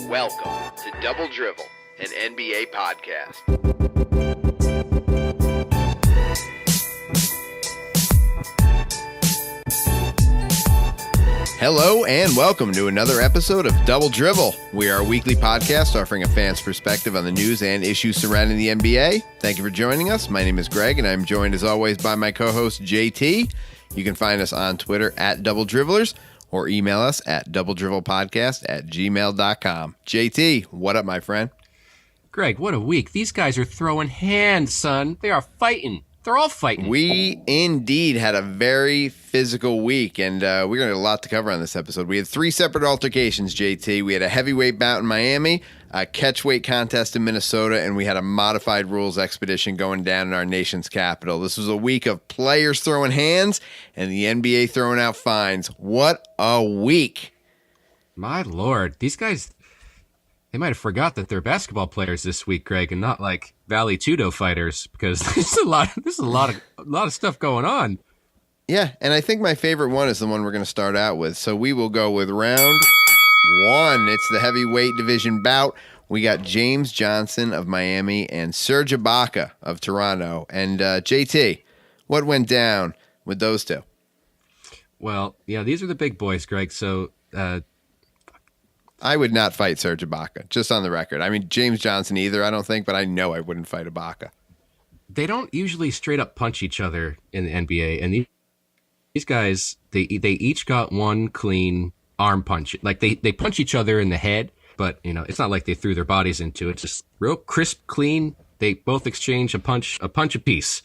Welcome to Double Drivel, an NBA podcast. Hello and welcome to another episode of Double Drivel. We are a weekly podcast offering a fan's perspective on the news and issues surrounding the NBA. Thank you for joining us. My name is Greg and I'm joined as always by my co-host JT. You can find us on Twitter at Double Dribblers or email us at doubledrivelpodcast@gmail.com. JT, what up, my friend? Greg, what a week. These guys are throwing hands, son. They are fighting. They're all fighting. We indeed had a very physical week, and we're going to have a lot to cover on this episode. We had three separate altercations, JT. We had a heavyweight bout in Miami, a catchweight contest in Minnesota, and we had a modified rules expedition going down in our nation's capital. This was a week of players throwing hands and the NBA throwing out fines. What a week. My Lord. These guys, they might have forgot that they're basketball players this week, Greg, and not like Valley Tudo fighters, because there's a lot of stuff going on. Yeah, and I think my favorite one is the one we're going to start out with. So we will go with round one. It's the heavyweight division bout. We got James Johnson of Miami and Serge Ibaka of Toronto. And JT, what went down with those two? Well, yeah, these are the big boys, Greg. So I would not fight Serge Ibaka, just on the record. I mean, James Johnson either, I don't think, but I know I wouldn't fight Ibaka. They don't usually straight up punch each other in the NBA, and these guys, they each got one clean arm punch. Like they punch each other in the head, but you know, it's not like they threw their bodies into it. It's just real crisp, clean. They both exchange a punch apiece,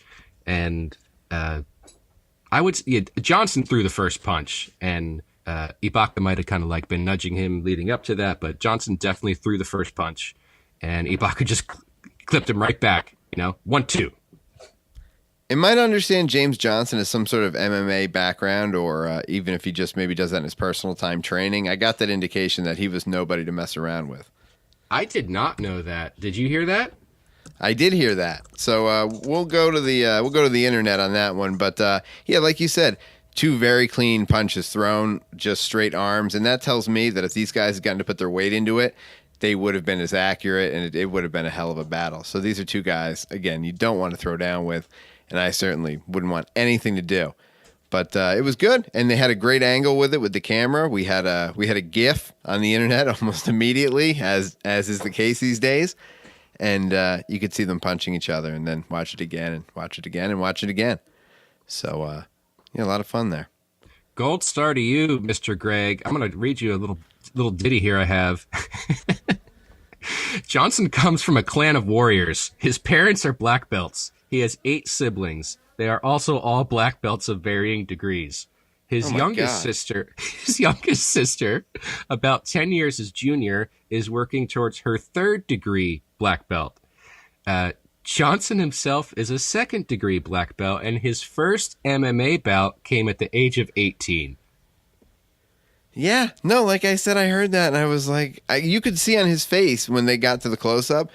and Johnson threw the first punch, and Ibaka might have kind of like been nudging him leading up to that, but Johnson definitely threw the first punch, and Ibaka just clipped him right back. 1-2. Am I to understand James Johnson as some sort of MMA background, or even if he just maybe does that in his personal time training? I got that indication that he was nobody to mess around with. I did not know that. Did you hear that? I did hear that. So we'll go to the internet on that one. But yeah, like you said, two very clean punches thrown, just straight arms, and that tells me that if these guys had gotten to put their weight into it, they would have been as accurate, and it would have been a hell of a battle. So these are two guys, again, you don't want to throw down with, and I certainly wouldn't want anything to do. But it was good, and they had a great angle with it with the camera. We had a GIF on the internet almost immediately, as is the case these days, and you could see them punching each other, and then watch it again, and watch it again, and watch it again. So yeah, a lot of fun there. Gold star to you, Mr. Greg. I'm going to read you a little ditty here I have. Johnson comes from a clan of warriors. His parents are black belts. He has 8 siblings. They are also all black belts of varying degrees. His youngest sister, about 10 years his junior, is working towards her 3rd degree black belt. Johnson himself is a 2nd degree black belt, and his first MMA bout came at the age of 18. Yeah, no, like I said, I heard that, and I was like, you could see on his face when they got to the close-up,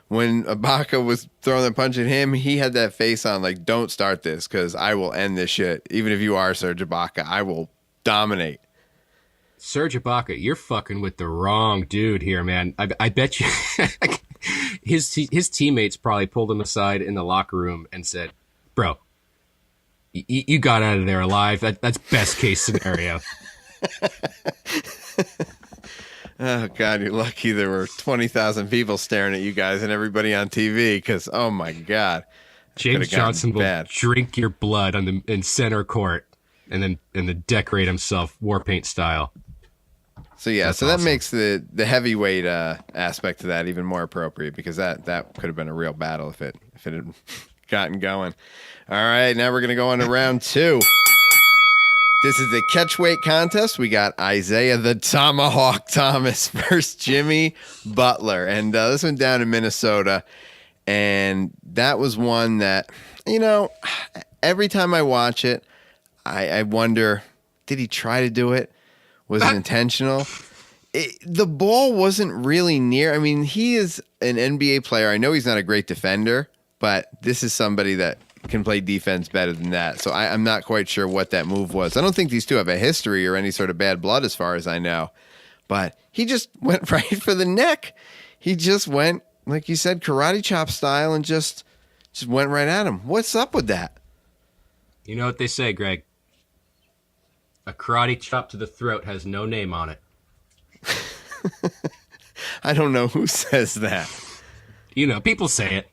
when Ibaka was throwing the punch at him, he had that face on like, don't start this, because I will end this shit. Even if you are Serge Ibaka, I will dominate. Serge Ibaka, you're fucking with the wrong dude here, man. I bet you his teammates probably pulled him aside in the locker room and said, bro, you got out of there alive. That's best case scenario. Oh, God, you're lucky there were 20,000 people staring at you guys and everybody on TV, because, oh, my God. James Johnson will drink your blood in center court and then decorate himself war paint style. So, yeah, That's so awesome. That makes the heavyweight aspect of that even more appropriate, because that could have been a real battle if it had gotten going. All right, now we're going to go on to round 2. This is the catchweight contest. We got Isaiah the Tomahawk Thomas versus Jimmy Butler. And this went down in Minnesota. And that was one that, every time I watch it, I wonder, did he try to do it? Was it intentional? The ball wasn't really near. I mean, he is an NBA player. I know he's not a great defender, but this is somebody that can play defense better than that. So I'm not quite sure what that move was. I don't think these two have a history or any sort of bad blood as far as I know. but he just went right for the neck. He just went, like you said, karate chop style, and just went right at him. What's up with that? You know what they say, Greg? A karate chop to the throat has no name on it. I don't know who says that. You know, people say it.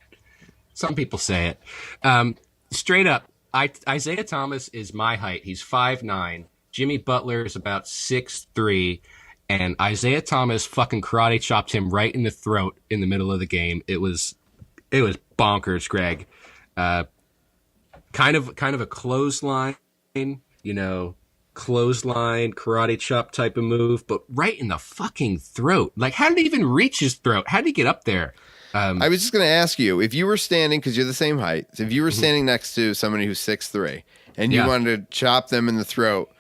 Some people say it. Straight up, Isaiah Thomas is my height. He's 5'9". Jimmy Butler is about 6'3". And Isaiah Thomas fucking karate chopped him right in the throat in the middle of the game. It was bonkers, Greg. Kind of a clothesline, clothesline karate chop type of move, but right in the fucking throat. Like, how did he even reach his throat? How did he get up there? I was just going to ask you, if you were standing, because you're the same height, so if you were standing next to somebody who's 6'3", and you wanted to chop them in the throat,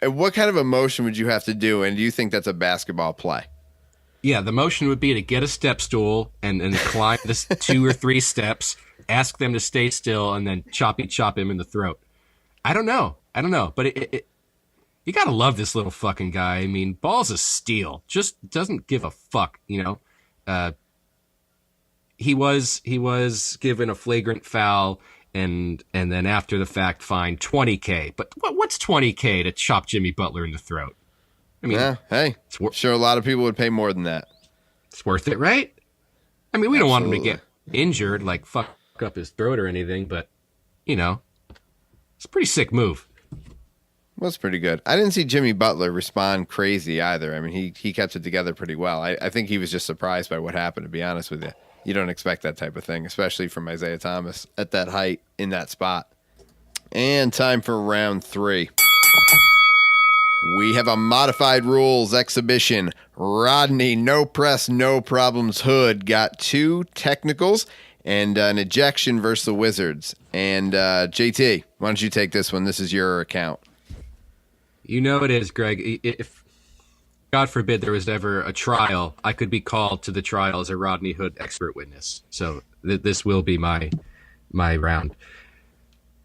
what kind of a motion would you have to do, and do you think that's a basketball play? Yeah, the motion would be to get a step stool and climb this 2 or 3 steps, ask them to stay still, and then chop him in the throat. I don't know, but you gotta love this little fucking guy. I mean, Ball's a steal. Just doesn't give a fuck, He was given a flagrant foul and then after the fact fined $20K. But what's $20K to chop Jimmy Butler in the throat? I mean, hey, sure, a lot of people would pay more than that. It's worth it, right? I mean, we don't want him to get injured, like fuck up his throat or anything, but it's a pretty sick move. Well, it's pretty good. I didn't see Jimmy Butler respond crazy either. I mean, he kept it together pretty well. I think he was just surprised by what happened, to be honest with you. You don't expect that type of thing, especially from Isaiah Thomas at that height in that spot. And time for round 3. We have a modified rules exhibition. Rodney, no press, no problems Hood got 2 technicals and an ejection versus the Wizards. And JT, why don't you take this one? This is your account. You know it is, Greg. If God forbid there was ever a trial, I could be called to the trial as a Rodney Hood expert witness. So this will be my round.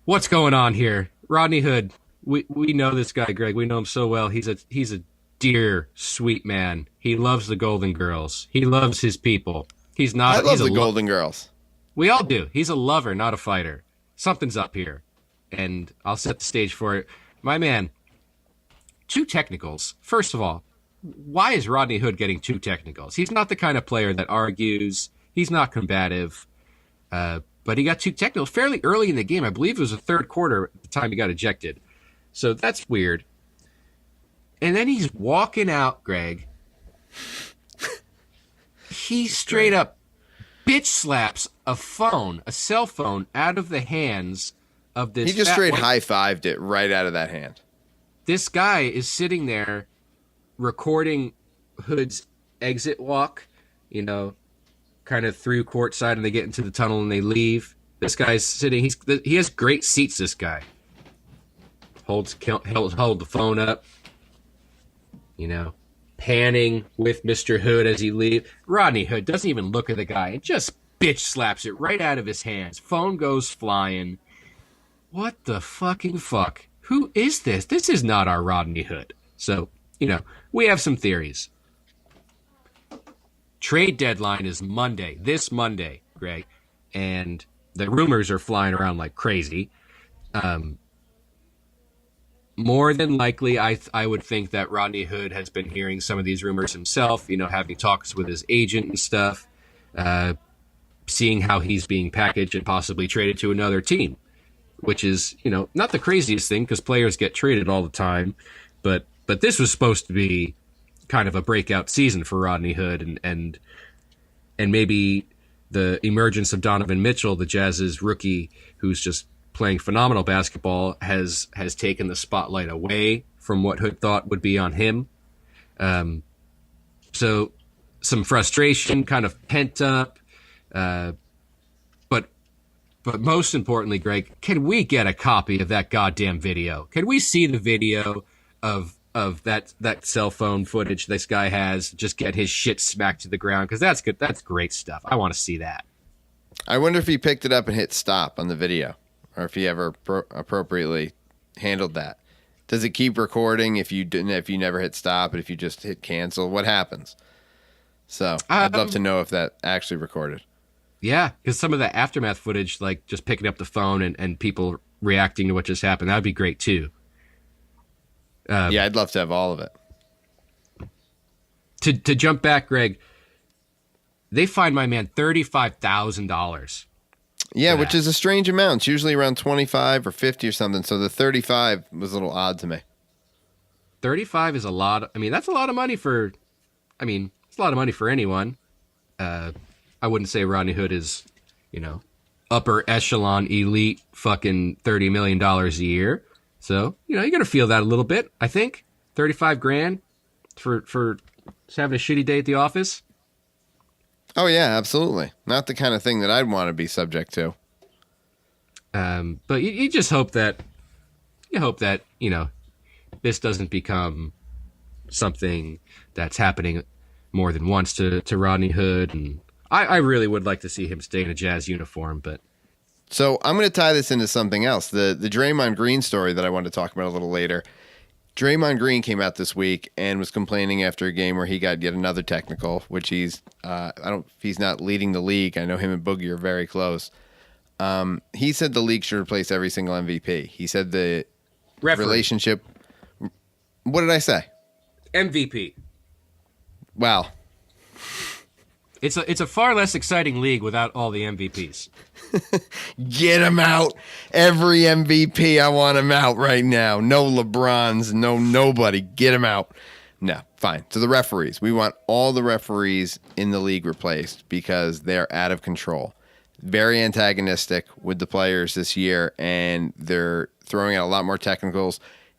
What's going on here? Rodney Hood, we know this guy, Greg. We know him so well. He's a dear, sweet man. He loves the Golden Girls. He loves his people. I love the Golden Girls. We all do. He's a lover, not a fighter. Something's up here. And I'll set the stage for it. My man, 2 technicals. First of all, why is Rodney Hood getting 2 technicals? He's not the kind of player that argues. He's not combative. But he got 2 technicals fairly early in the game. I believe it was the third quarter at the time he got ejected. So that's weird. And then he's walking out, Greg. He straight up bitch slaps a cell phone, out of the hands of this. He just straight high-fived it right out of that hand. This guy is sitting there recording Hood's exit walk, kind of through courtside, and they get into the tunnel and they leave. This guy's sitting. He has great seats. This guy hold the phone up, panning with Mr. Hood as he leaves. Rodney Hood doesn't even look at the guy and just bitch slaps it right out of his hands. Phone goes flying. What the fucking fuck? Who is this? This is not our Rodney Hood. So, we have some theories. Trade deadline is Monday, this Monday, Greg, and the rumors are flying around like crazy. More than likely, I would think that Rodney Hood has been hearing some of these rumors himself, having talks with his agent and stuff, seeing how he's being packaged and possibly traded to another team, which is, not the craziest thing because players get traded all the time, but this was supposed to be kind of a breakout season for Rodney Hood, and maybe the emergence of Donovan Mitchell, the Jazz's rookie, who's just playing phenomenal basketball, has taken the spotlight away from what Hood thought would be on him. So some frustration, kind of pent up, but most importantly, Greg, can we get a copy of that goddamn video? Can we see the video of that cell phone footage this guy has, just get his shit smacked to the ground? Because that's good. That's great stuff. I want to see that. I wonder if he picked it up and hit stop on the video, or if he ever appropriately handled that. Does it keep recording if you never hit stop, and if you just hit cancel? What happens? So I'd love to know if that actually recorded. Yeah, because some of the aftermath footage, like just picking up the phone and people reacting to what just happened, that would be great too. Yeah, I'd love to have all of it. To jump back, Greg, they fined my man $35,000. Yeah, which is a strange amount. It's usually around 25 or 50 or something. So the 35 was a little odd to me. 35 is a lot. I mean, that's a lot of money for. I mean, it's a lot of money for anyone. I wouldn't say Rodney Hood is, upper echelon elite fucking $30 million a year. So, you're going to feel that a little bit, I think. 35 grand for just having a shitty day at the office. Oh, yeah, absolutely. Not the kind of thing that I'd want to be subject to. But you just hope that, this doesn't become something that's happening more than once to Rodney Hood. And I really would like to see him stay in a Jazz uniform, but. So I'm going to tie this into something else. The Draymond Green story that I wanted to talk about a little later. Draymond Green came out this week and was complaining after a game where he got yet another technical, which he's not leading the league. I know him and Boogie are very close. He said the league should replace every single MVP. He said the relationship. What did I say? MVP. Wow. It's a far less exciting league without all the MVPs. Get him out. Every MVP, I want him out right now. No LeBrons, no nobody. Get him out. No, fine. So the referees. We want all the referees in the league replaced because they're out of control. Very antagonistic with the players this year, and they're throwing out a lot more technicals,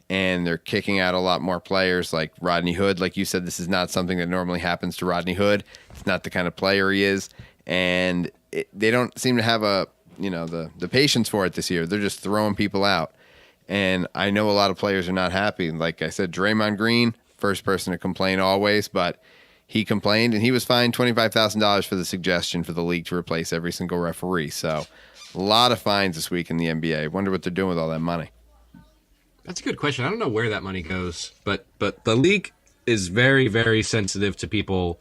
and they're kicking out a lot more players like Rodney Hood. Like you said, this is not something that normally happens to Rodney Hood. It's not the kind of player he is, and they don't seem to have the patience for it this year. They're just throwing people out, and I know a lot of players are not happy. Like I said, Draymond Green, first person to complain always, but he complained, and he was fined $25,000 for the suggestion for the league to replace every single referee. So a lot of fines this week in the NBA. Wonder what they're doing with all that money. That's a good question. I don't know where that money goes, but the league is very, very sensitive to people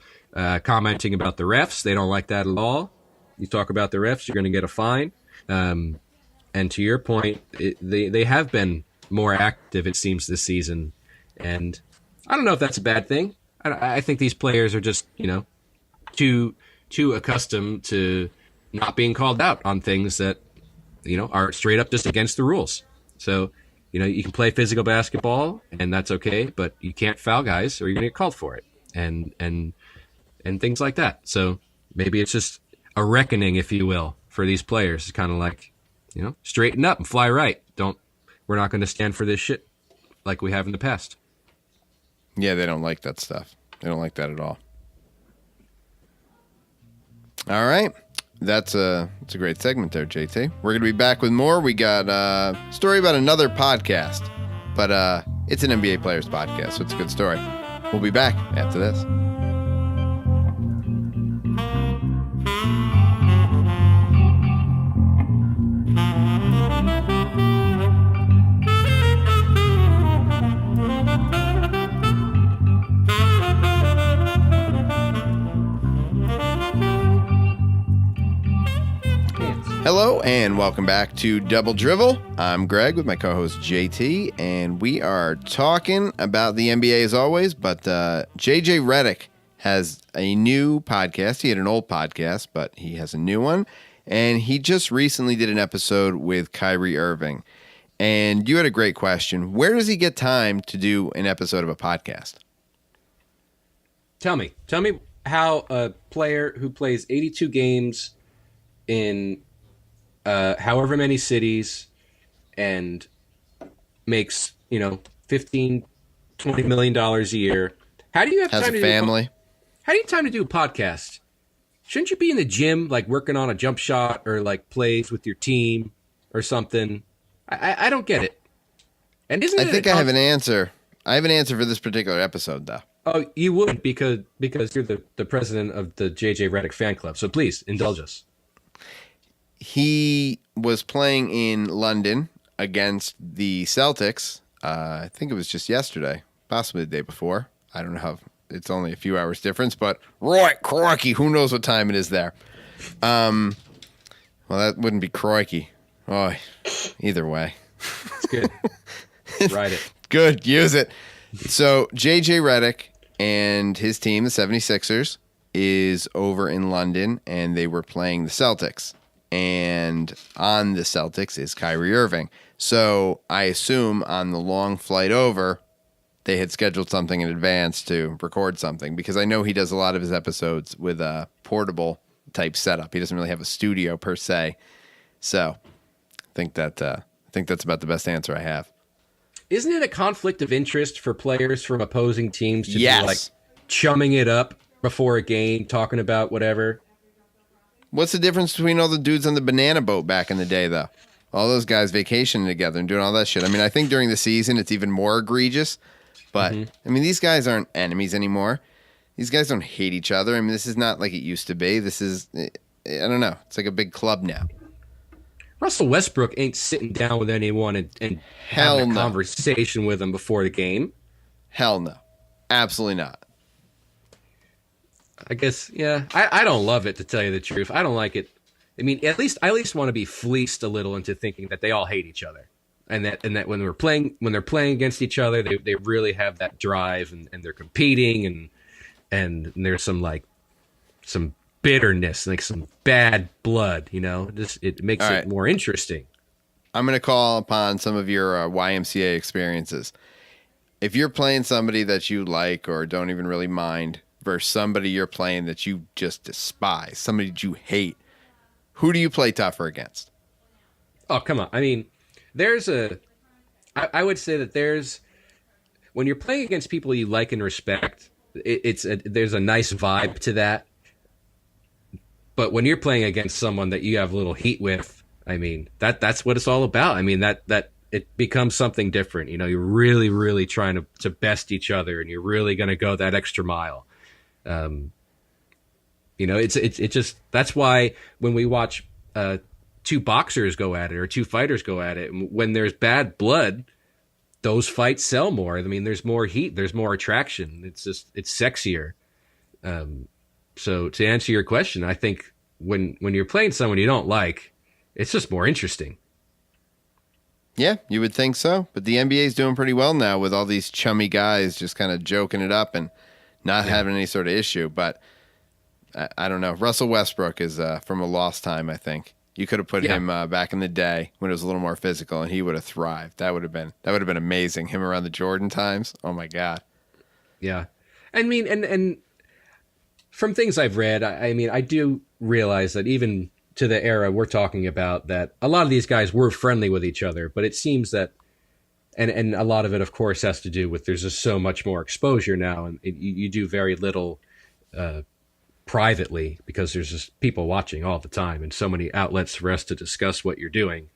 commenting about the refs. They don't like that at all. You talk about the refs, you're going to get a fine. And to your point, they have been more active, it seems, this season. And I don't know if that's a bad thing. I think these players are just, too accustomed to not being called out on things that, are straight up just against the rules. So, you can play physical basketball, and that's okay, but you can't foul guys or you're going to get called for it, and things like that. So maybe it's just a reckoning, if you will, for these players. It's kind of like, straighten up and fly right. We're not going to stand for this shit like we have in the past. Yeah, they don't like that stuff. They don't like that at all. All right. That's a great segment there, JT. We're going to be back with more. We got a story about another podcast, but it's an NBA Players podcast, so it's a good story. We'll be back after this. Hello and welcome back to Double Drivel. I'm Greg with my co-host JT, and we are talking about the NBA as always, but JJ Reddick has a new podcast. He had an old podcast, but he has a new one, and he just recently did an episode with Kyrie Irving. And you had a great question. Where does he get time to do an episode of a podcast? Tell me how a player who plays 82 games in however many cities and makes, $15, $20 million a year. How do you have time to how do you have time to do a podcast? Shouldn't you be in the gym, like working on a jump shot or like plays with your team or something? I don't get it. And isn't I think I have an answer. I have an answer for this particular episode, though. Oh, you would because you're the president of the JJ Reddick fan club. So please indulge us. He was playing in London against the Celtics I think it was just yesterday, possibly the day before. I don't know how. It's only a few hours difference, but right, crikey, who knows what time it is there? Well, that wouldn't be crikey. Oh, either way. It's good. Ride it. Good, use it. So JJ Reddick and his team, the 76ers, is over in London, and they were playing the Celtics. And on the Celtics is Kyrie Irving. So I assume on the long flight over, they had scheduled something in advance to record something, because I know he does a lot of his episodes with a portable type setup. He doesn't really have a studio per se. So I think that's about the best answer I have. Isn't it a conflict of interest for players from opposing teams to Yes. be like chumming it up before a game, talking about whatever? What's the difference between all the dudes on the banana boat back in the day, though? All those guys vacationing together and doing all that shit. I mean, I think during the season it's even more egregious. But, I mean, these guys aren't enemies anymore. These guys don't hate each other. I mean, this is not like it used to be. This is, I don't know. It's like a big club now. Russell Westbrook ain't sitting down with anyone and Hell having a no. conversation with them before the game. Hell no. Absolutely not. I guess, yeah. I don't love it, to tell you the truth. I don't like it. I mean, I at least want to be fleeced a little into thinking that they all hate each other. And that when they're playing against each other, they really have that drive, and they're competing, and there's some bitterness, like some bad blood, you know. It makes All it right. more interesting. I'm going to call upon some of your YMCA experiences. If you're playing somebody that you like or don't even really mind versus somebody you're playing that you just despise, somebody that you hate, who do you play tougher against? Oh, come on. I mean, I would say that when you're playing against people you like and respect, there's a nice vibe to that. But when you're playing against someone that you have a little heat with, I mean, that's what it's all about. I mean, that it becomes something different. You know, you're really, really trying to best each other, and you're really going to go that extra mile. You know, it's just, that's why when we watch two boxers go at it or two fighters go at it, when there's bad blood, those fights sell more. I mean, there's more heat, there's more attraction. It's sexier. So to answer your question, I think when you're playing someone you don't like, it's just more interesting. Yeah, you would think so. But the NBA is doing pretty well now with all these chummy guys just kind of joking it up and not having any sort of issue. But I don't know. Russell Westbrook is from a lost time, I think. You could have put him back in the day when it was a little more physical, and he would have thrived. That would have been amazing. Him around the Jordan times. Oh my God. Yeah, I mean, and from things I've read, I mean, I do realize that even to the era we're talking about, that a lot of these guys were friendly with each other, but it seems that, and a lot of it, of course, has to do with there's just so much more exposure now, and you do very little privately because there's just people watching all the time and so many outlets for us to discuss what you're doing.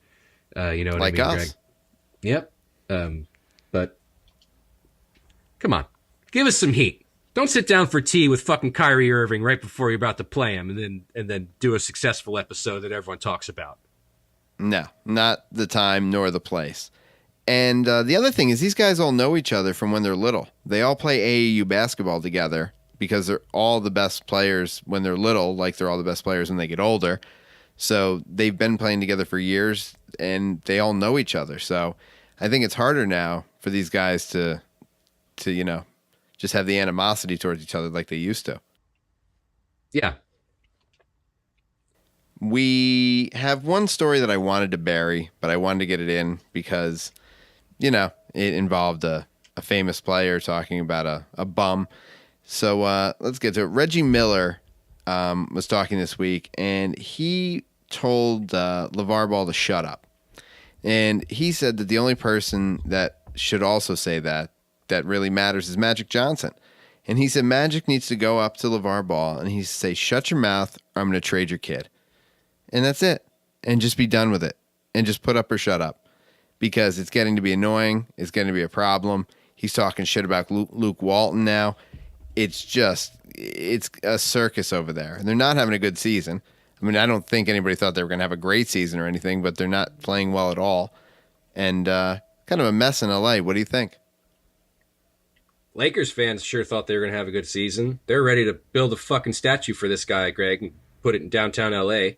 You know what Like I mean, us. Greg? Yep. But come on, give us some heat. Don't sit down for tea with fucking Kyrie Irving right before you're about to play him, and then do a successful episode that everyone talks about. No, not the time nor the place. And the other thing is these guys all know each other from when they're little. They all play AAU basketball together because they're all the best players when they're little, like they're all the best players when they get older. So they've been playing together for years, and they all know each other. So I think it's harder now for these guys to you know, just have the animosity towards each other like they used to. Yeah. We have one story that I wanted to bury, but I wanted to get it in because, you know, it involved a famous player talking about a bum. So let's get to it. Reggie Miller was talking this week, and he told Lavar Ball to shut up. And he said that the only person that should also say that really matters is Magic Johnson. And he said Magic needs to go up to LeVar Ball and he say, shut your mouth or I'm going to trade your kid. And that's it. And just be done with it. And just put up or shut up. Because it's getting to be annoying. It's getting to be a problem. He's talking shit about Luke Walton now. It's a circus over there. And they're not having a good season. I mean, I don't think anybody thought they were going to have a great season or anything, but they're not playing well at all. And kind of a mess in LA. What do you think? Lakers fans sure thought they were going to have a good season. They're ready to build a fucking statue for this guy, Greg, and put it in downtown LA.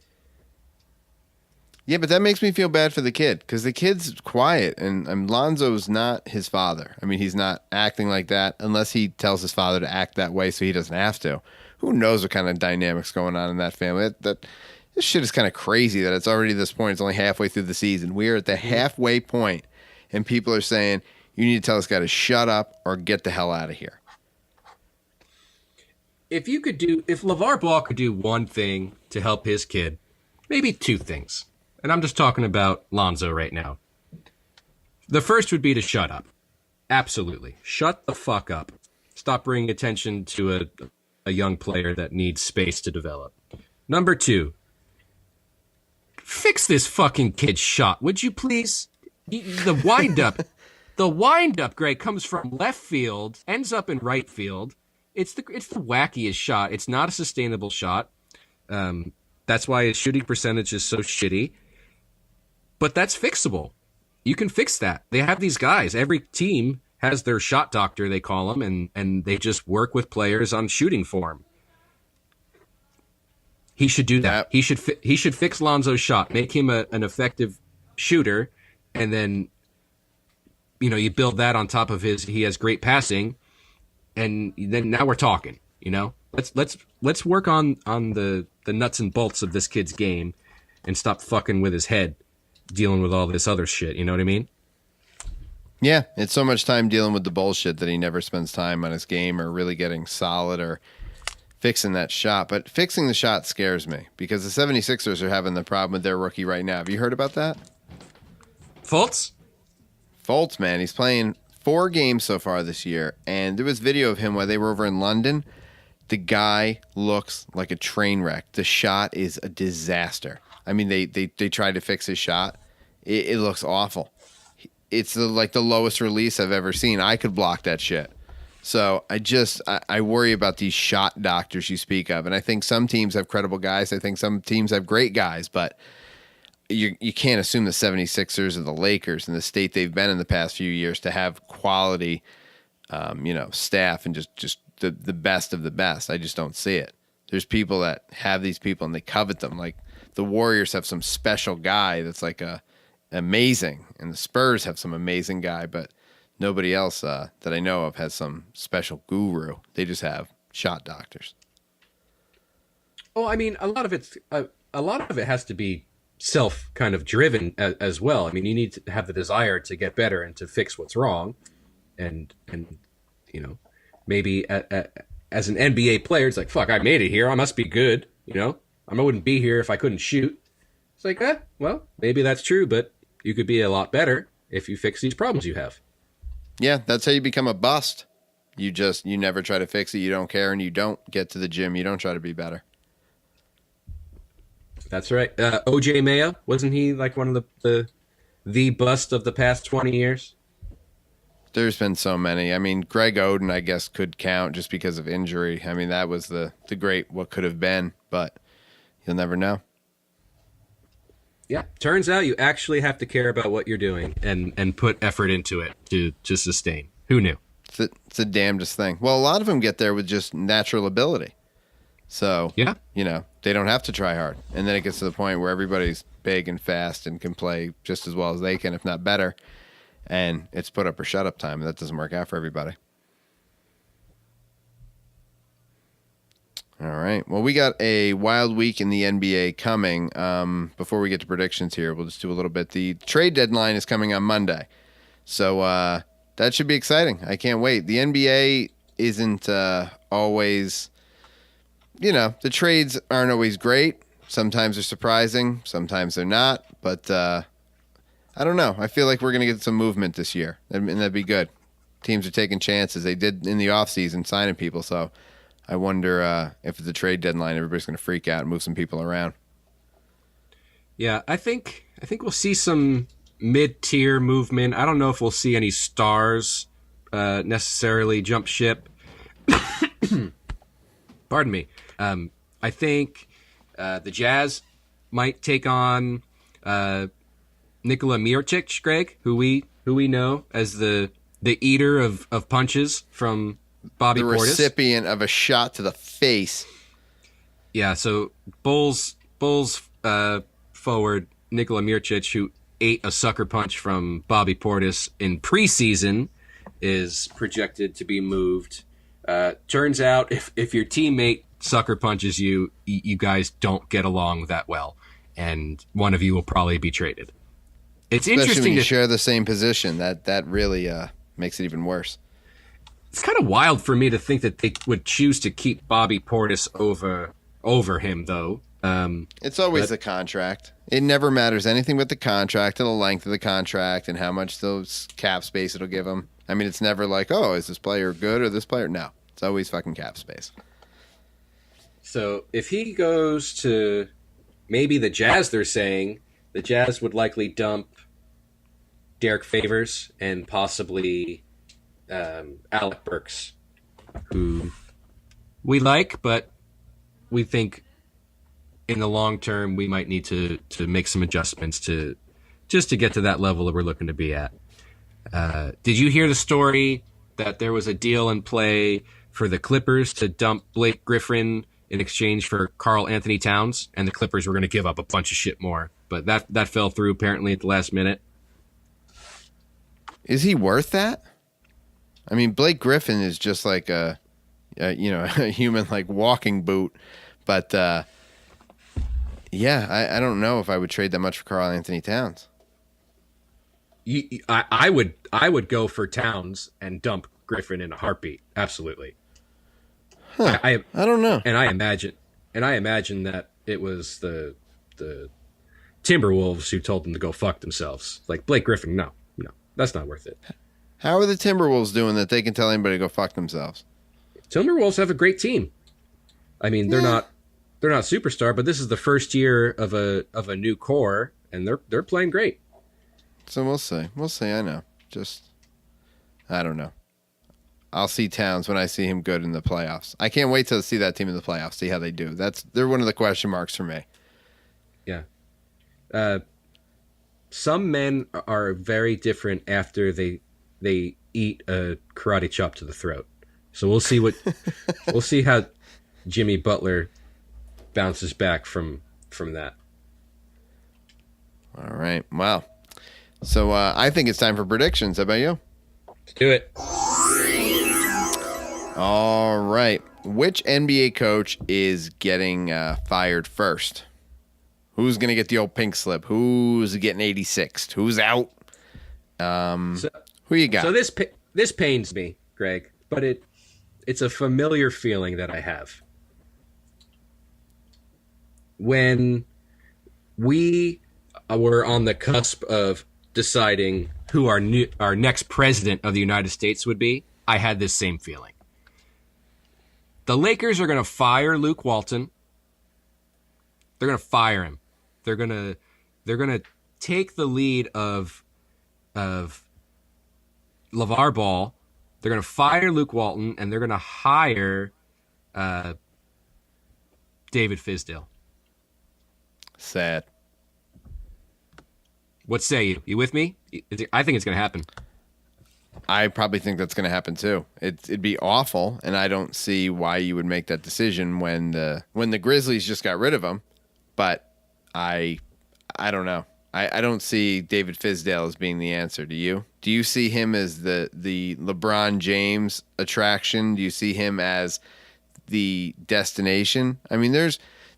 Yeah, but that makes me feel bad for the kid because the kid's quiet and Lonzo's not his father. I mean, he's not acting like that unless he tells his father to act that way so he doesn't have to. Who knows what kind of dynamics going on in that family? This shit is kind of crazy that it's already this point. It's only halfway through the season. We are at the halfway point, and people are saying, you need to tell this guy to shut up or get the hell out of here. If LeVar Ball could do one thing to help his kid, maybe two things. And I'm just talking about Lonzo right now. The first would be to shut up. Absolutely. Shut the fuck up. Stop bringing attention to a young player that needs space to develop. Number two, fix this fucking kid's shot, would you please? The wind-up, Greg, comes from left field, ends up in right field. It's the wackiest shot. It's not a sustainable shot. That's why his shooting percentage is so shitty. But that's fixable. You can fix that. They have these guys. Every team has their shot doctor, they call them, and they just work with players on shooting form. He should do that. He should fix Lonzo's shot, make him an effective shooter, and then you build that on top of he has great passing, and then now we're talking. Let's work on the nuts and bolts of this kid's game, and stop fucking with his head, dealing with all this other shit. You know what I mean? Yeah, it's so much time dealing with the bullshit that he never spends time on his game or really getting solid or fixing that shot. But fixing the shot scares me because the 76ers are having the problem with their rookie right now. Have you heard about that? Fultz, man, he's playing 4 games so far this year, and there was video of him while they were over in London. The guy looks like a train wreck. The shot is a disaster. I mean, they tried to fix his shot. It looks awful. It's like the lowest release I've ever seen. I could block that shit. So I worry about these shot doctors you speak of, and I think some teams have credible guys. I think some teams have great guys, but you can't assume the 76ers or the Lakers in the state they've been in the past few years to have quality, staff and just the best of the best. I just don't see it. There's people that have these people and they covet them. Like the Warriors have some special guy that's like amazing, and the Spurs have some amazing guy, but nobody else that I know of has some special guru. They just have shot doctors. Well, I mean, a lot of it has to be self kind of driven as well. I mean, you need to have the desire to get better and to fix what's wrong, and maybe as an NBA player, it's like, fuck, I made it here. I must be good. I wouldn't be here if I couldn't shoot. It's like, well, maybe that's true, but you could be a lot better if you fix these problems you have. Yeah, that's how you become a bust. You never try to fix it. You don't care, and you don't get to the gym. You don't try to be better. That's right. OJ Mayo, wasn't he like one of the bust of the past 20 years? There's been so many. I mean, Greg Oden, I guess, could count just because of injury. I mean, that was the great what could have been, but you'll never know. Yeah. Turns out you actually have to care about what you're doing and put effort into it to sustain. Who knew? It's the damnedest thing. Well, a lot of them get there with just natural ability. So, yeah, they don't have to try hard. And then it gets to the point where everybody's big and fast and can play just as well as they can, if not better. And it's put up or shut up time. And that doesn't work out for everybody. All right. Well, we got a wild week in the NBA coming. Before we get to predictions here, we'll just do a little bit. The trade deadline is coming on Monday. So that should be exciting. I can't wait. The NBA isn't always, the trades aren't always great. Sometimes they're surprising. Sometimes they're not. But I don't know. I feel like we're going to get some movement this year. And that'd be good. Teams are taking chances. They did in the offseason signing people. So I wonder if it's a trade deadline, everybody's going to freak out and move some people around. Yeah, I think we'll see some mid-tier movement. I don't know if we'll see any stars necessarily jump ship. Pardon me. I think the Jazz might take on Nikola Mirotic, Greg, who we who we know as the eater of punches from Bobby The Portis. recipient of a shot to the face. Yeah, so Bulls forward Nikola Mircic, who ate a sucker punch from Bobby Portis in preseason, is projected to be moved. Turns out if your teammate sucker punches you, you guys don't get along that well, and one of you will probably be traded. It's Especially interesting when you to share the same position. That really makes it even worse. It's kind of wild for me to think that they would choose to keep Bobby Portis over him, though. It's always the contract. It never matters anything but the contract and the length of the contract and how much those cap space it'll give him. I mean, it's never like, oh, is this player good or this player? No, it's always fucking cap space. So if he goes to maybe the Jazz, they're saying the Jazz would likely dump Derek Favors and possibly Alec Burks, who we like, but we think in the long term we might need to make some adjustments to just to get to that level that we're looking to be at. Did you hear the story that there was a deal in play for the Clippers to dump Blake Griffin in exchange for Karl Anthony Towns, and the Clippers were going to give up a bunch of shit more, but that fell through apparently at the last minute. Is he worth that? I mean, Blake Griffin is just like a a human like walking boot, but I don't know if I would trade that much for Karl Anthony Towns. I would go for Towns and dump Griffin in a heartbeat. Absolutely. Huh. I don't know. And I imagine that it was the Timberwolves who told them to go fuck themselves. Like Blake Griffin, no, that's not worth it. How are the Timberwolves doing that they can tell anybody to go fuck themselves? Timberwolves have a great team. I mean, they're not superstar, but this is the first year of a new core, and they're playing great. So we'll see. I know. I don't know. I'll see Towns when I see him good in the playoffs. I can't wait to see that team in the playoffs, see how they do. They're one of the question marks for me. Yeah. Some men are very different after they eat a karate chop to the throat. So we'll see how Jimmy Butler bounces back from that. All right. Wow. So I think it's time for predictions. How about you? Let's do it. All right. Which NBA coach is getting fired first? Who's going to get the old pink slip? Who's getting 86th? Who's out? Who you got? So this pains me, Greg, but it's a familiar feeling that I have. When we were on the cusp of deciding who our next president of the United States would be, I had this same feeling. The Lakers are going to fire Luke Walton. They're going to fire him. They're going to take the lead of LaVar Ball. They're going to fire Luke Walton, and they're going to hire David Fizdale. Sad. What say you? You with me? I think it's going to happen. I probably think that's going to happen too. It'd be awful, and I don't see why you would make that decision when the Grizzlies just got rid of him. But I don't know. I don't see David Fizdale as being the answer. Do you? Do you see him as the LeBron James attraction? Do you see him as the destination? I mean,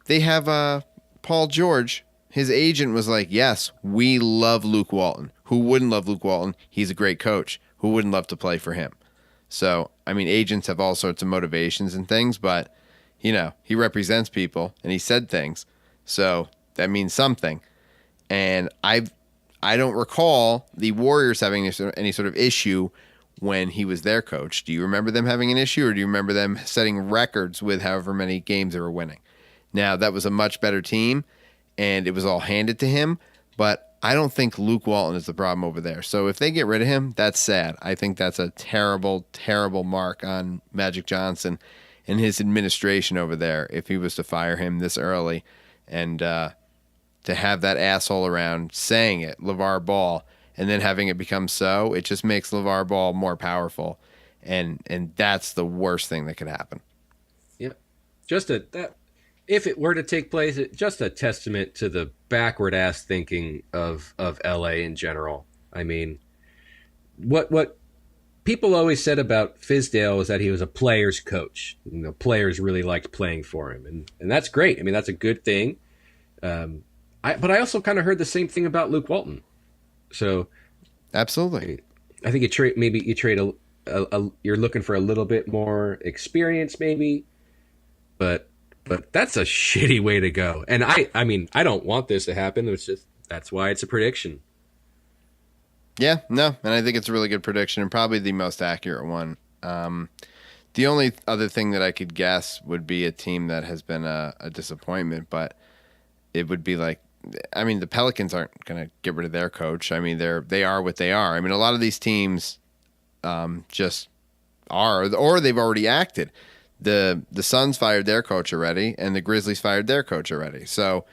they have Paul George. His agent was like, yes, we love Luke Walton. Who wouldn't love Luke Walton? He's a great coach. Who wouldn't love to play for him? So, I mean, agents have all sorts of motivations and things, but, he represents people and he said things. So that means something. And I don't recall the Warriors having any sort of issue when he was their coach. Do you remember them having an issue, or do you remember them setting records with however many games they were winning? Now, that was a much better team, and it was all handed to him, but I don't think Luke Walton is the problem over there. So if they get rid of him, that's sad. I think that's a terrible, terrible mark on Magic Johnson and his administration over there if he was to fire him this early. And to have that asshole around saying it, LaVar Ball, and then having it become so, it just makes LeVar Ball more powerful. And that's the worst thing that could happen. Yeah. If it were to take place, just a testament to the backward ass thinking of LA in general. I mean, what people always said about Fizdale was that he was a player's coach. Players really liked playing for him, and that's great. I mean, that's a good thing. But I also kind of heard the same thing about Luke Walton. So, absolutely, I think you trade you're looking for a little bit more experience, maybe, but that's a shitty way to go. And I mean, I don't want this to happen. It's just that's why it's a prediction. Yeah, no, and I think it's a really good prediction and probably the most accurate one. The only other thing that I could guess would be a team that has been a disappointment, but it would be like, I mean, the Pelicans aren't going to get rid of their coach. I mean, they are what they are. I mean, a lot of these teams just are, or they've already acted. The Suns fired their coach already, and the Grizzlies fired their coach already. So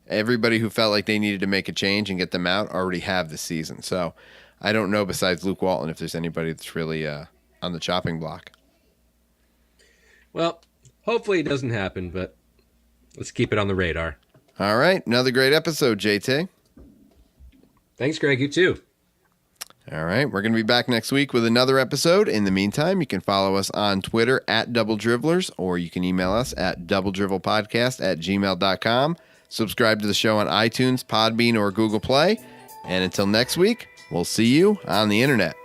everybody who felt like they needed to make a change and get them out already have the season. So I don't know, besides Luke Walton, if there's anybody that's really on the chopping block. Well, hopefully it doesn't happen, but let's keep it on the radar. All right. Another great episode, JT. Thanks, Greg. You too. All right. We're going to be back next week with another episode. In the meantime, you can follow us on Twitter at Double Dribblers, or you can email us at doubledrivelpodcast@gmail.com. Subscribe to the show on iTunes, Podbean, or Google Play. And until next week, we'll see you on the internet.